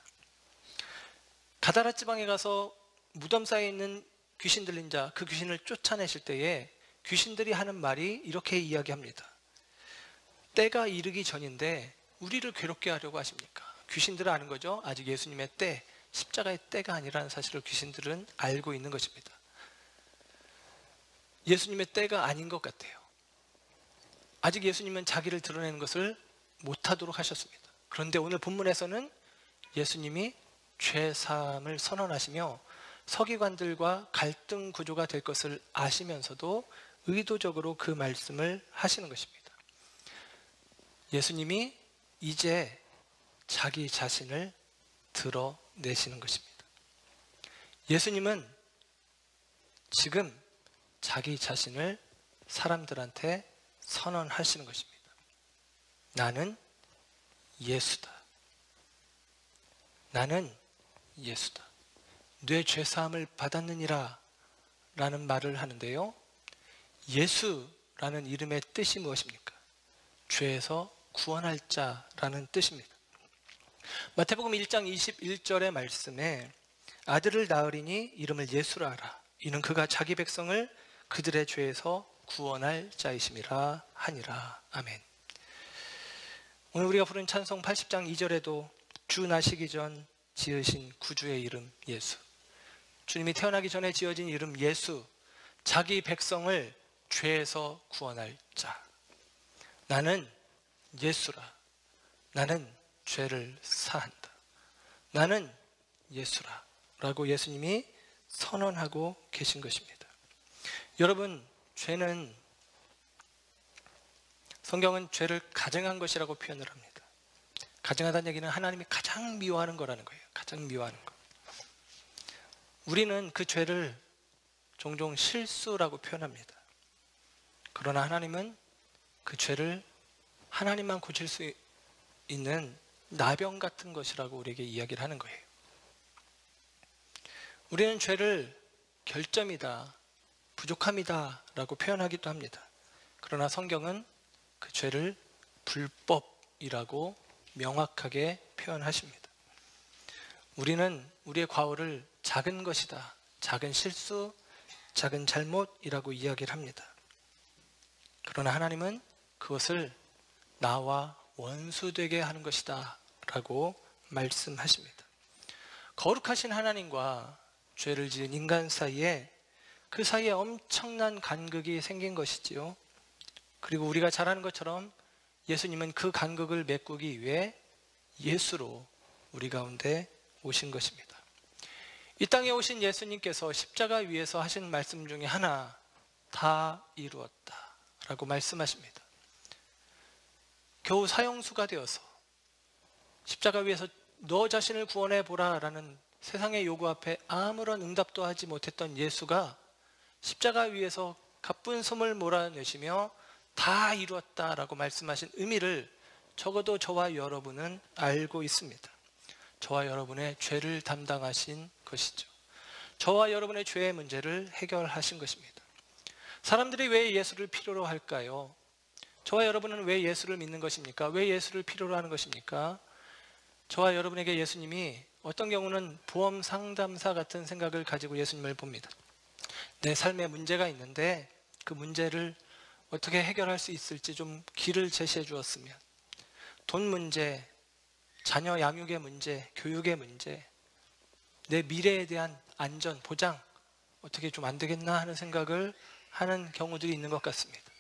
가다라 지방에 가서 무덤 사이에 있는 귀신 들린 자, 그 귀신을 쫓아내실 때에 귀신들이 하는 말이 이렇게 이야기합니다. 때가 이르기 전인데 우리를 괴롭게 하려고 하십니까? 귀신들은 아는 거죠. 아직 예수님의 때, 십자가의 때가 아니라는 사실을 귀신들은 알고 있는 것입니다. 예수님의 때가 아닌 것 같아요. 아직 예수님은 자기를 드러내는 것을 못하도록 하셨습니다. 그런데 오늘 본문에서는 예수님이 죄사함을 선언하시며 서기관들과 갈등 구조가 될 것을 아시면서도 의도적으로 그 말씀을 하시는 것입니다. 예수님이 이제 자기 자신을 드러내시는 것입니다. 예수님은 지금 자기 자신을 사람들한테 선언하시는 것입니다. 나는 예수다. 나는 예수다. 뇌 죄사함을 받았느니라 라는 말을 하는데요. 예수라는 이름의 뜻이 무엇입니까? 죄에서 구원할 자라는 뜻입니다. 마태복음 1장 21절의 말씀에 아들을 낳으리니 이름을 예수라 하라. 이는 그가 자기 백성을 그들의 죄에서 구원할 자이심이라 하니라. 아멘. 오늘 우리가 부른 찬송 80장 2절에도 주 나시기 전 지으신 구주의 이름 예수. 주님이 태어나기 전에 지어진 이름 예수. 자기 백성을 죄에서 구원할 자. 나는 예수라. 나는 죄를 사한다. 나는 예수라. 라고 예수님이 선언하고 계신 것입니다. 여러분, 죄는, 성경은 죄를 가증한 것이라고 표현을 합니다. 가증하다는 얘기는 하나님이 가장 미워하는 거라는 거예요. 가장 미워하는 거. 우리는 그 죄를 종종 실수라고 표현합니다. 그러나 하나님은 그 죄를 하나님만 고칠 수 있는 나병 같은 것이라고 우리에게 이야기를 하는 거예요. 우리는 죄를 결점이다, 부족함이다 라고 표현하기도 합니다. 그러나 성경은 그 죄를 불법이라고 명확하게 표현하십니다. 우리는 우리의 과오를 작은 것이다, 작은 실수, 작은 잘못이라고 이야기를 합니다. 그러나 하나님은 그것을 나와 원수되게 하는 것이다 라고 말씀하십니다. 거룩하신 하나님과 죄를 지은 인간 사이에, 그 사이에 엄청난 간극이 생긴 것이지요. 그리고 우리가 잘 아는 것처럼 예수님은 그 간극을 메꾸기 위해 예수로 우리 가운데 오신 것입니다. 이 땅에 오신 예수님께서 십자가 위에서 하신 말씀 중에 하나, 다 이루었다 라고 말씀하십니다. 겨우 사형수가 되어서 십자가 위에서 너 자신을 구원해 보라 라는 세상의 요구 앞에 아무런 응답도 하지 못했던 예수가 십자가 위에서 가쁜 숨을 몰아내시며 다 이루었다 라고 말씀하신 의미를 적어도 저와 여러분은 알고 있습니다. 저와 여러분의 죄를 담당하신 것이죠. 저와 여러분의 죄의 문제를 해결하신 것입니다. 사람들이 왜 예수를 필요로 할까요? 저와 여러분은 왜 예수를 믿는 것입니까? 왜 예수를 필요로 하는 것입니까? 저와 여러분에게 예수님이 어떤 경우는 보험 상담사 같은 생각을 가지고 예수님을 봅니다. 내 삶에 문제가 있는데 그 문제를 어떻게 해결할 수 있을지 좀 길을 제시해 주었으면, 돈 문제, 자녀 양육의 문제, 교육의 문제, 내 미래에 대한 안전, 보장 어떻게 좀 안 되겠나 하는 생각을 하는 경우들이 있는 것 같습니다.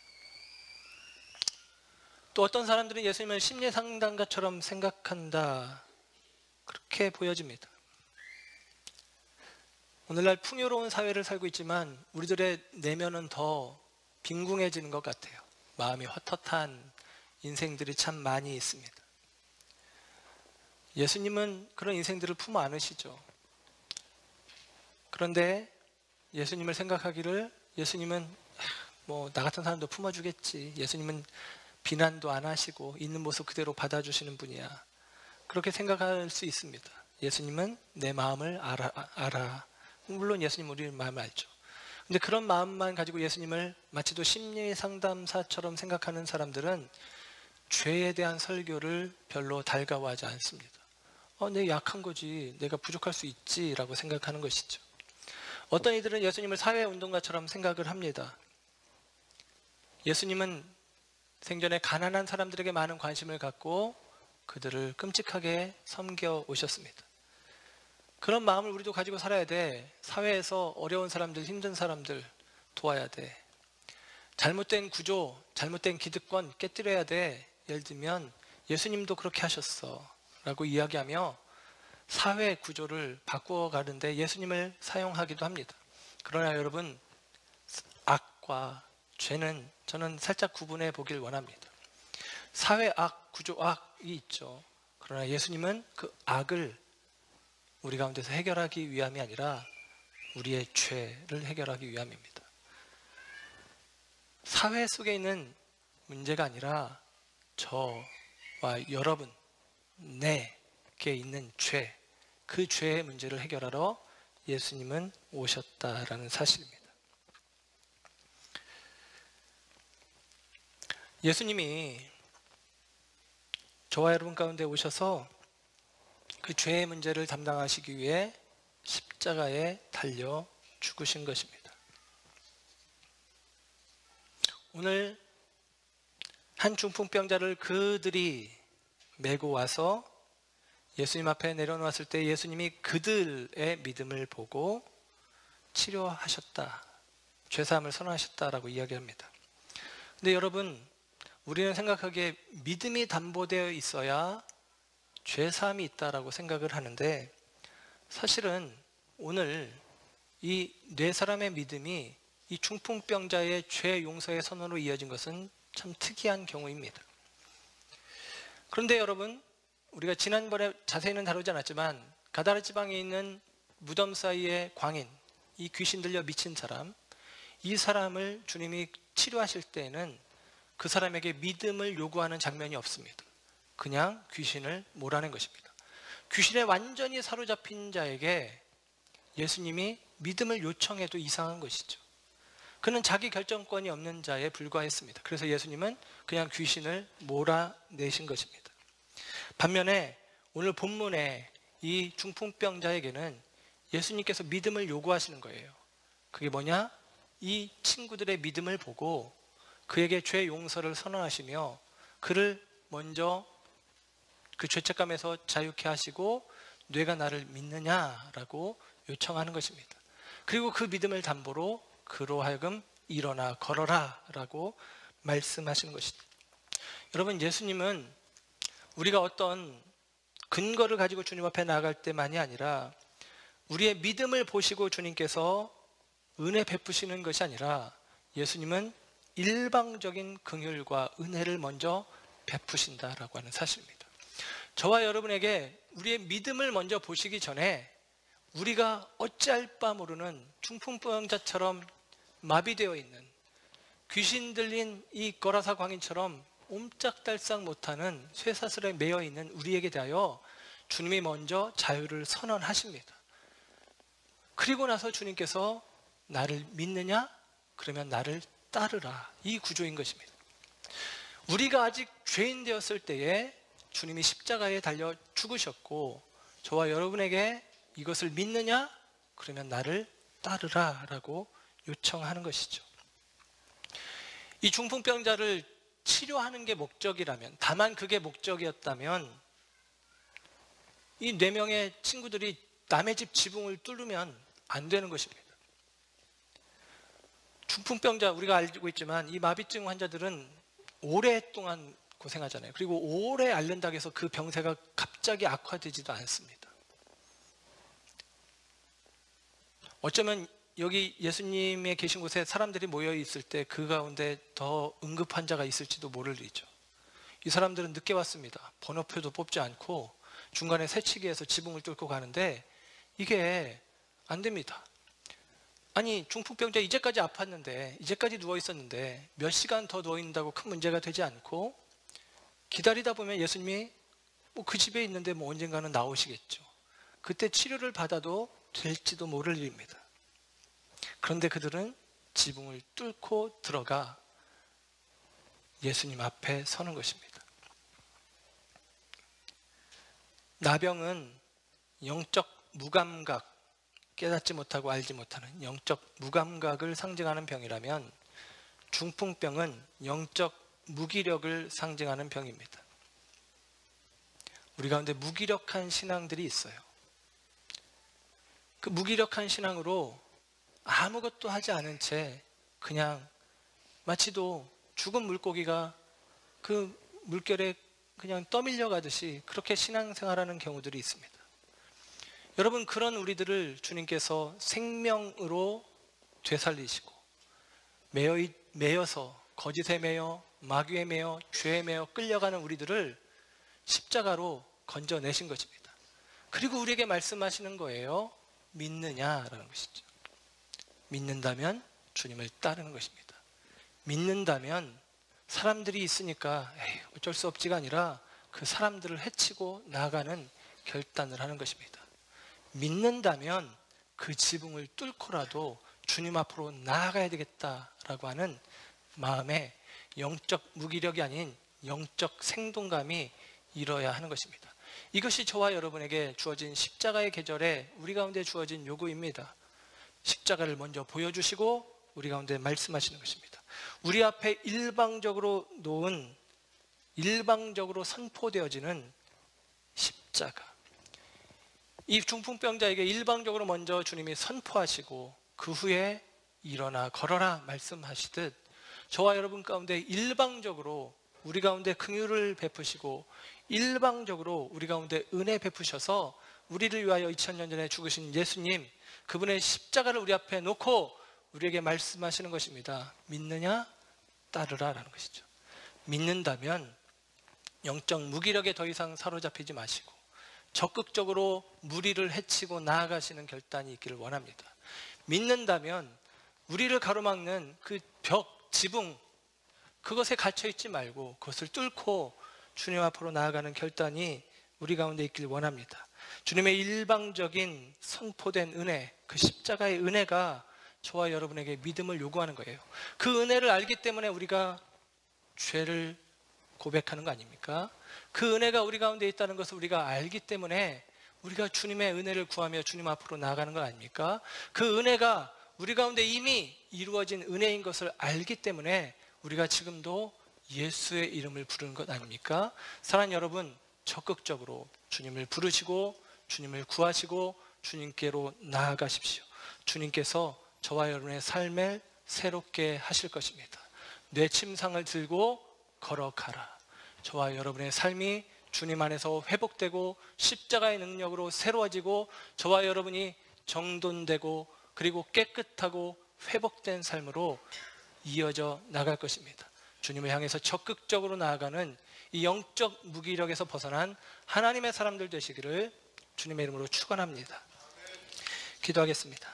또 어떤 사람들은 예수님을 심리 상담가처럼 생각한다, 그렇게 보여집니다. 오늘날 풍요로운 사회를 살고 있지만 우리들의 내면은 더 빈궁해지는 것 같아요. 마음이 헛헛한 인생들이 참 많이 있습니다. 예수님은 그런 인생들을 품어 안으시죠. 그런데 예수님을 생각하기를, 예수님은 뭐 나 같은 사람도 품어주겠지, 예수님은 비난도 안 하시고 있는 모습 그대로 받아주시는 분이야, 그렇게 생각할 수 있습니다. 예수님은 내 마음을 알아. 물론 예수님 우리 마음을 알죠. 근데 그런 마음만 가지고 예수님을 마치도 심리 상담사처럼 생각하는 사람들은 죄에 대한 설교를 별로 달가워하지 않습니다. 내가 약한 거지, 내가 부족할 수 있지 라고 생각하는 것이죠. 어떤 이들은 예수님을 사회운동가처럼 생각을 합니다. 예수님은 생전에 가난한 사람들에게 많은 관심을 갖고 그들을 끔찍하게 섬겨 오셨습니다. 그런 마음을 우리도 가지고 살아야 돼. 사회에서 어려운 사람들, 힘든 사람들 도와야 돼. 잘못된 구조, 잘못된 기득권 깨뜨려야 돼. 예를 들면 예수님도 그렇게 하셨어 라고 이야기하며 사회 구조를 바꾸어 가는데 예수님을 사용하기도 합니다. 그러나 여러분, 악과 죄는 저는 살짝 구분해 보길 원합니다. 사회 악, 구조 악이 있죠. 그러나 예수님은 그 악을 우리 가운데서 해결하기 위함이 아니라 우리의 죄를 해결하기 위함입니다. 사회 속에 있는 문제가 아니라 저 여러분, 내게 있는 죄, 그 죄의 문제를 해결하러 예수님은 오셨다라는 사실입니다. 예수님이 저와 여러분 가운데 오셔서 그 죄의 문제를 담당하시기 위해 십자가에 달려 죽으신 것입니다. 오늘 한 중풍병자를 그들이 메고 와서 예수님 앞에 내려놓았을 때 예수님이 그들의 믿음을 보고 치료하셨다, 죄사함을 선언하셨다라고 이야기합니다. 근데 여러분, 우리는 생각하기에 믿음이 담보되어 있어야 죄사함이 있다라고 생각을 하는데, 사실은 오늘 이 네 사람의 믿음이 이 중풍병자의 죄 용서의 선언으로 이어진 것은 참 특이한 경우입니다. 그런데 여러분, 우리가 지난번에 자세히는 다루지 않았지만 가다라 지방에 있는 무덤 사이의 광인, 이 귀신 들려 미친 사람, 이 사람을 주님이 치료하실 때에는 그 사람에게 믿음을 요구하는 장면이 없습니다. 그냥 귀신을 몰아낸 것입니다. 귀신에 완전히 사로잡힌 자에게 예수님이 믿음을 요청해도 이상한 것이죠. 그는 자기 결정권이 없는 자에 불과했습니다. 그래서 예수님은 그냥 귀신을 몰아내신 것입니다. 반면에 오늘 본문에 이 중풍병자에게는 예수님께서 믿음을 요구하시는 거예요. 그게 뭐냐? 이 친구들의 믿음을 보고 그에게 죄 용서를 선언하시며 그를 먼저 그 죄책감에서 자유케 하시고 뇌가 나를 믿느냐라고 요청하는 것입니다. 그리고 그 믿음을 담보로 그로 하여금 일어나 걸어라 라고 말씀하시는 것입니다. 여러분, 예수님은 우리가 어떤 근거를 가지고 주님 앞에 나아갈 때만이 아니라 우리의 믿음을 보시고 주님께서 은혜 베푸시는 것이 아니라 예수님은 일방적인 긍휼과 은혜를 먼저 베푸신다라고 하는 사실입니다. 저와 여러분에게 우리의 믿음을 먼저 보시기 전에 우리가 어찌할 바 모르는 중풍병자처럼 마비되어 있는, 귀신 들린 이 거라사 광인처럼 옴짝달싹 못하는 쇠사슬에 매여 있는 우리에게 대하여 주님이 먼저 자유를 선언하십니다. 그리고 나서 주님께서 나를 믿느냐? 그러면 나를 따르라. 이 구조인 것입니다. 우리가 아직 죄인 되었을 때에 주님이 십자가에 달려 죽으셨고, 저와 여러분에게 이것을 믿느냐? 그러면 나를 따르라 라고 요청하는 것이죠. 이 중풍병자를 치료하는 게 목적이라면, 다만 그게 목적이었다면 이 4명의 친구들이 남의 집 지붕을 뚫으면 안 되는 것입니다. 중풍병자, 우리가 알고 있지만 이 마비증 환자들은 오랫동안 고생하잖아요. 그리고 오래 앓는다고 해서 그 병세가 갑자기 악화되지도 않습니다. 어쩌면 여기 예수님의 계신 곳에 사람들이 모여 있을 때 그 가운데 더 응급 환자가 있을지도 모를 일이죠. 이 사람들은 늦게 왔습니다. 번호표도 뽑지 않고 중간에 새치기해서 지붕을 뚫고 가는데 이게 안 됩니다. 아니, 중풍병자 이제까지 아팠는데, 이제까지 누워 있었는데 몇 시간 더 누워 있는다고 큰 문제가 되지 않고 기다리다 보면 예수님이 그 집에 있는데 언젠가는 나오시겠죠. 그때 치료를 받아도 될지도 모를 일입니다. 그런데 그들은 지붕을 뚫고 들어가 예수님 앞에 서는 것입니다. 나병은 영적 무감각, 깨닫지 못하고 알지 못하는 영적 무감각을 상징하는 병이라면 중풍병은 영적 무기력을 상징하는 병입니다. 우리 가운데 무기력한 신앙들이 있어요. 그 무기력한 신앙으로 아무것도 하지 않은 채 그냥 마치도 죽은 물고기가 그 물결에 그냥 떠밀려 가듯이 그렇게 신앙생활하는 경우들이 있습니다. 여러분, 그런 우리들을 주님께서 생명으로 되살리시고 매여서 거짓에 매여 마귀에 매여 죄에 매여 끌려가는 우리들을 십자가로 건져내신 것입니다. 그리고 우리에게 말씀하시는 거예요. 믿느냐라는 것이죠. 믿는다면 주님을 따르는 것입니다. 믿는다면 사람들이 있으니까 어쩔 수 없지가 아니라 그 사람들을 해치고 나아가는 결단을 하는 것입니다. 믿는다면 그 지붕을 뚫고라도 주님 앞으로 나아가야 되겠다라고 하는 마음에 영적 무기력이 아닌 영적 생동감이 일어야 하는 것입니다. 이것이 저와 여러분에게 주어진 십자가의 계절에 우리 가운데 주어진 요구입니다. 십자가를 먼저 보여주시고 우리 가운데 말씀하시는 것입니다. 우리 앞에 일방적으로 놓은, 일방적으로 선포되어지는 십자가, 이 중풍병자에게 일방적으로 먼저 주님이 선포하시고 그 후에 일어나 걸어라 말씀하시듯 저와 여러분 가운데 일방적으로 우리 가운데 긍휼을 베푸시고 일방적으로 우리 가운데 은혜 베푸셔서 우리를 위하여 2000년 전에 죽으신 예수님, 그분의 십자가를 우리 앞에 놓고 우리에게 말씀하시는 것입니다. 믿느냐? 따르라 라는 것이죠. 믿는다면 영적 무기력에 더 이상 사로잡히지 마시고 적극적으로 무리를 해치고 나아가시는 결단이 있기를 원합니다. 믿는다면 우리를 가로막는 그 벽, 지붕, 그것에 갇혀있지 말고 그것을 뚫고 주님 앞으로 나아가는 결단이 우리 가운데 있길 원합니다. 주님의 일방적인 선포된 은혜, 그 십자가의 은혜가 저와 여러분에게 믿음을 요구하는 거예요. 그 은혜를 알기 때문에 우리가 죄를 고백하는 거 아닙니까? 그 은혜가 우리 가운데 있다는 것을 우리가 알기 때문에 우리가 주님의 은혜를 구하며 주님 앞으로 나아가는 거 아닙니까? 그 은혜가 우리 가운데 이미 이루어진 은혜인 것을 알기 때문에 우리가 지금도 예수의 이름을 부르는 것 아닙니까? 사랑하는 여러분, 적극적으로 주님을 부르시고 주님을 구하시고 주님께로 나아가십시오. 주님께서 저와 여러분의 삶을 새롭게 하실 것입니다. 뇌 침상을 들고 걸어가라. 저와 여러분의 삶이 주님 안에서 회복되고 십자가의 능력으로 새로워지고 저와 여러분이 정돈되고 그리고 깨끗하고 회복된 삶으로 이어져 나갈 것입니다. 주님을 향해서 적극적으로 나아가는 이 영적 무기력에서 벗어난 하나님의 사람들 되시기를 주님의 이름으로 축원합니다. 기도하겠습니다.